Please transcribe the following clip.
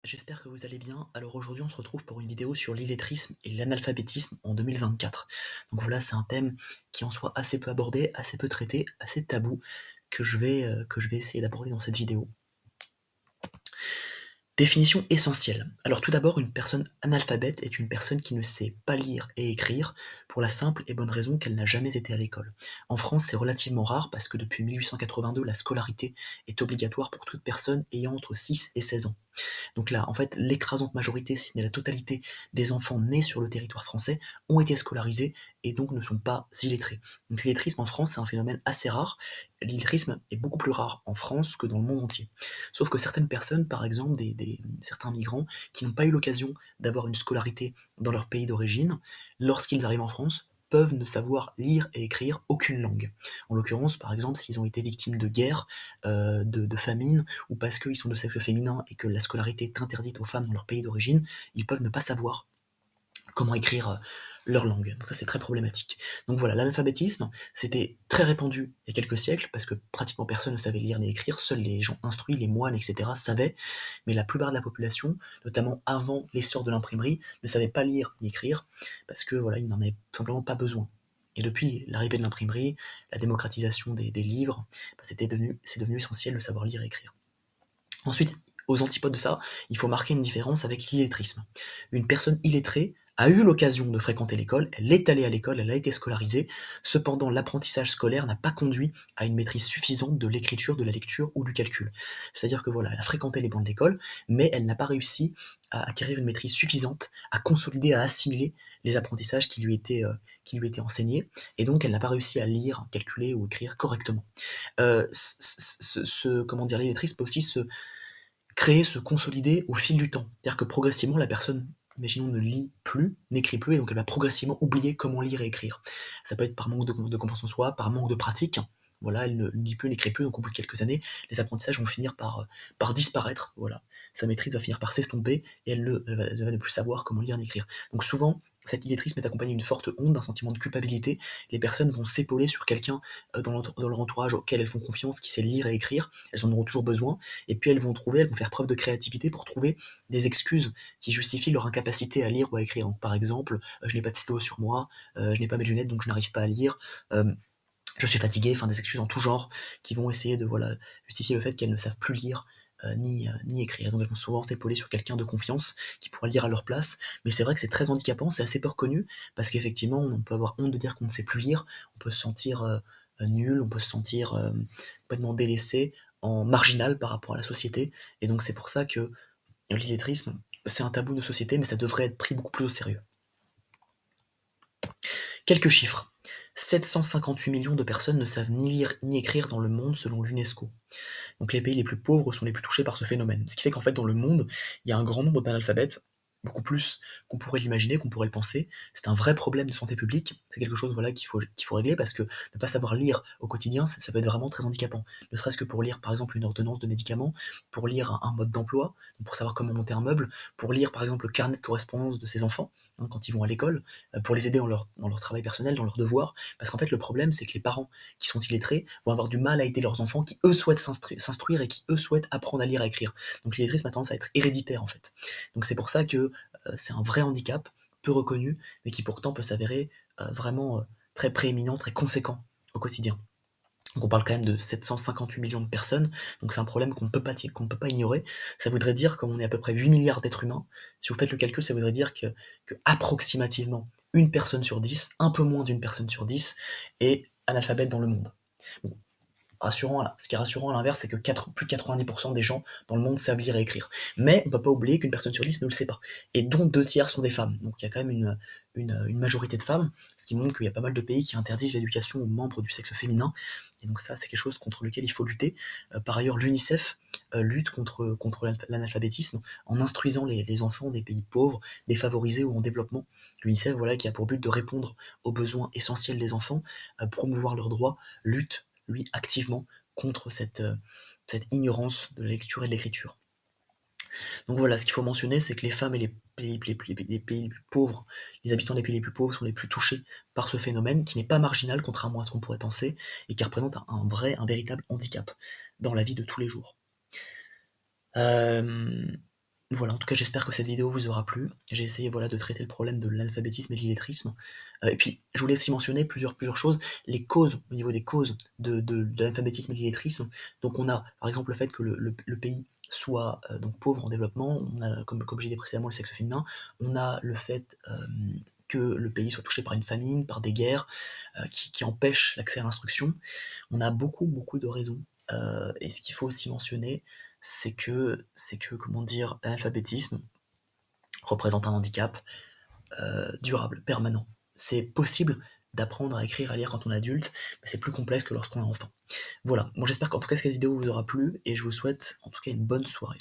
J'espère que vous allez bien. Alors aujourd'hui, on se retrouve pour une vidéo sur l'illettrisme et l'analphabétisme en 2024. Donc voilà, c'est un thème qui en soit assez peu abordé, assez peu traité, assez tabou, que je vais essayer d'aborder dans cette vidéo. Définition essentielle. Alors tout d'abord, une personne analphabète est une personne qui ne sait pas lire et écrire pour la simple et bonne raison qu'elle n'a jamais été à l'école. En France, c'est relativement rare parce que depuis 1882, la scolarité est obligatoire pour toute personne ayant entre 6 et 16 ans. Donc là, en fait, l'écrasante majorité, si ce n'est la totalité des enfants nés sur le territoire français ont été scolarisés et donc ne sont pas illettrés. Donc l'illettrisme en France, c'est un phénomène assez rare. L'illettrisme est beaucoup plus rare en France que dans le monde entier. Sauf que certaines personnes, par exemple certains migrants, qui n'ont pas eu l'occasion d'avoir une scolarité dans leur pays d'origine, lorsqu'ils arrivent en France, peuvent ne savoir lire et écrire aucune langue. En l'occurrence, par exemple, s'ils ont été victimes de guerre, de famine, ou parce qu'ils sont de sexe féminin et que la scolarité est interdite aux femmes dans leur pays d'origine, ils peuvent ne pas savoir comment écrire leur langue. Donc ça, c'est très problématique. Donc voilà, l'analphabétisme, c'était très répandu il y a quelques siècles, parce que pratiquement personne ne savait lire ni écrire, seuls les gens instruits, les moines, etc. savaient, mais la plupart de la population, notamment avant l'essor de l'imprimerie, ne savait pas lire ni écrire, parce que voilà, ils n'en avaient tout simplement pas besoin. Et depuis l'arrivée de l'imprimerie, la démocratisation des livres, c'est devenu essentiel de savoir lire et écrire. Ensuite, aux antipodes de ça, il faut marquer une différence avec l'illettrisme. Une personne illettrée a eu l'occasion de fréquenter l'école, elle est allée à l'école, elle a été scolarisée, cependant l'apprentissage scolaire n'a pas conduit à une maîtrise suffisante de l'écriture, de la lecture ou du calcul. C'est-à-dire que voilà, elle a fréquenté les bancs de l'école, mais elle n'a pas réussi à acquérir une maîtrise suffisante, à consolider, à assimiler les apprentissages qui lui étaient enseignés, et donc elle n'a pas réussi à lire, calculer ou écrire correctement. Comment dire, l'illettrisme peut aussi se créer, se consolider au fil du temps. C'est-à-dire que progressivement, la personne, imaginons, ne lit plus, n'écrit plus, et donc elle va progressivement oublier comment lire et écrire. Ça peut être par manque de confiance en soi, par manque de pratique. Voilà, elle ne lit plus, n'écrit plus, donc au bout de quelques années, les apprentissages vont finir par disparaître. Voilà, sa maîtrise va finir par s'estomper et elle va ne plus savoir comment lire et écrire. Donc souvent, cet illettrisme est accompagné d'une forte honte, d'un sentiment de culpabilité. Les personnes vont s'épauler sur quelqu'un dans leur entourage auquel elles font confiance, qui sait lire et écrire. Elles en auront toujours besoin, et puis elles vont faire preuve de créativité pour trouver des excuses qui justifient leur incapacité à lire ou à écrire. Donc, par exemple, je n'ai pas de stylo sur moi, je n'ai pas mes lunettes donc je n'arrive pas à lire, je suis fatigué, enfin des excuses en tout genre qui vont essayer de voilà, justifier le fait qu'elles ne savent plus lire ni écrire. Donc elles vont souvent s'épauler sur quelqu'un de confiance qui pourra lire à leur place. Mais c'est vrai que c'est très handicapant, c'est assez peu reconnu, parce qu'effectivement, on peut avoir honte de dire qu'on ne sait plus lire, on peut se sentir nul, on peut se sentir complètement délaissé, en marginal par rapport à la société. Et donc c'est pour ça que l'illettrisme, c'est un tabou de société, mais ça devrait être pris beaucoup plus au sérieux. Quelques chiffres. 758 millions de personnes ne savent ni lire ni écrire dans le monde selon l'UNESCO. Donc les pays les plus pauvres sont les plus touchés par ce phénomène. Ce qui fait qu'en fait dans le monde, il y a un grand nombre d'analphabètes, beaucoup plus qu'on pourrait l'imaginer, qu'on pourrait le penser. C'est un vrai problème de santé publique, c'est quelque chose voilà, qu'il faut régler, parce que ne pas savoir lire au quotidien, ça peut être vraiment très handicapant. Ne serait-ce que pour lire par exemple une ordonnance de médicaments, pour lire un mode d'emploi, pour savoir comment monter un meuble, pour lire par exemple le carnet de correspondance de ses enfants, quand ils vont à l'école, pour les aider dans leur travail personnel, dans leurs devoirs. Parce qu'en fait le problème c'est que les parents qui sont illettrés vont avoir du mal à aider leurs enfants qui eux souhaitent s'instruire et qui eux souhaitent apprendre à lire et à écrire. Donc l'illettrisme a tendance à être héréditaire en fait. Donc c'est pour ça que c'est un vrai handicap, peu reconnu, mais qui pourtant peut s'avérer vraiment très prééminent, très conséquent au quotidien. Donc on parle quand même de 758 millions de personnes, donc c'est un problème qu'on ne peut pas ignorer. Ça voudrait dire, comme on est à peu près 8 milliards d'êtres humains, si vous faites le calcul, ça voudrait dire que approximativement une personne sur 10, un peu moins d'une personne sur 10, est analphabète dans le monde. Bon, ce qui est rassurant à l'inverse, c'est que plus de 90% des gens dans le monde savent lire et écrire. Mais on ne peut pas oublier qu'une personne sur 10 ne le sait pas. Et dont 2 tiers sont des femmes. Donc il y a quand même une majorité de femmes, ce qui montre qu'il y a pas mal de pays qui interdisent l'éducation aux membres du sexe féminin. Et donc ça, c'est quelque chose contre lequel il faut lutter. Par ailleurs, l'UNICEF lutte contre l'analphabétisme en instruisant les enfants des pays pauvres, défavorisés ou en développement. L'UNICEF, voilà, qui a pour but de répondre aux besoins essentiels des enfants, promouvoir leurs droits, lutte lui, activement contre cette ignorance de la lecture et de l'écriture. Donc voilà, ce qu'il faut mentionner, c'est que les femmes et les pays les plus pauvres, les habitants des pays les plus pauvres sont les plus touchés par ce phénomène, qui n'est pas marginal, contrairement à ce qu'on pourrait penser, et qui représente un véritable handicap dans la vie de tous les jours. Euh, Voilà, en tout cas, j'espère que cette vidéo vous aura plu. J'ai essayé, voilà, de traiter le problème de l'analphabétisme et de l'illettrisme. Et puis, je voulais aussi mentionner plusieurs choses. Les causes, au niveau des causes de l'analphabétisme et de l'illettrisme. Donc on a, par exemple, le fait que le pays soit donc pauvre en développement. On a, comme j'ai dit précédemment, le sexe féminin. On a le fait que le pays soit touché par une famine, par des guerres, qui empêchent l'accès à l'instruction. On a beaucoup de raisons. Et ce qu'il faut aussi mentionner, c'est que, comment dire, l'analphabétisme représente un handicap durable, permanent. C'est possible d'apprendre à écrire, à lire quand on est adulte, mais c'est plus complexe que lorsqu'on est enfant. Voilà, bon j'espère qu'en tout cas cette vidéo vous aura plu, et je vous souhaite en tout cas une bonne soirée.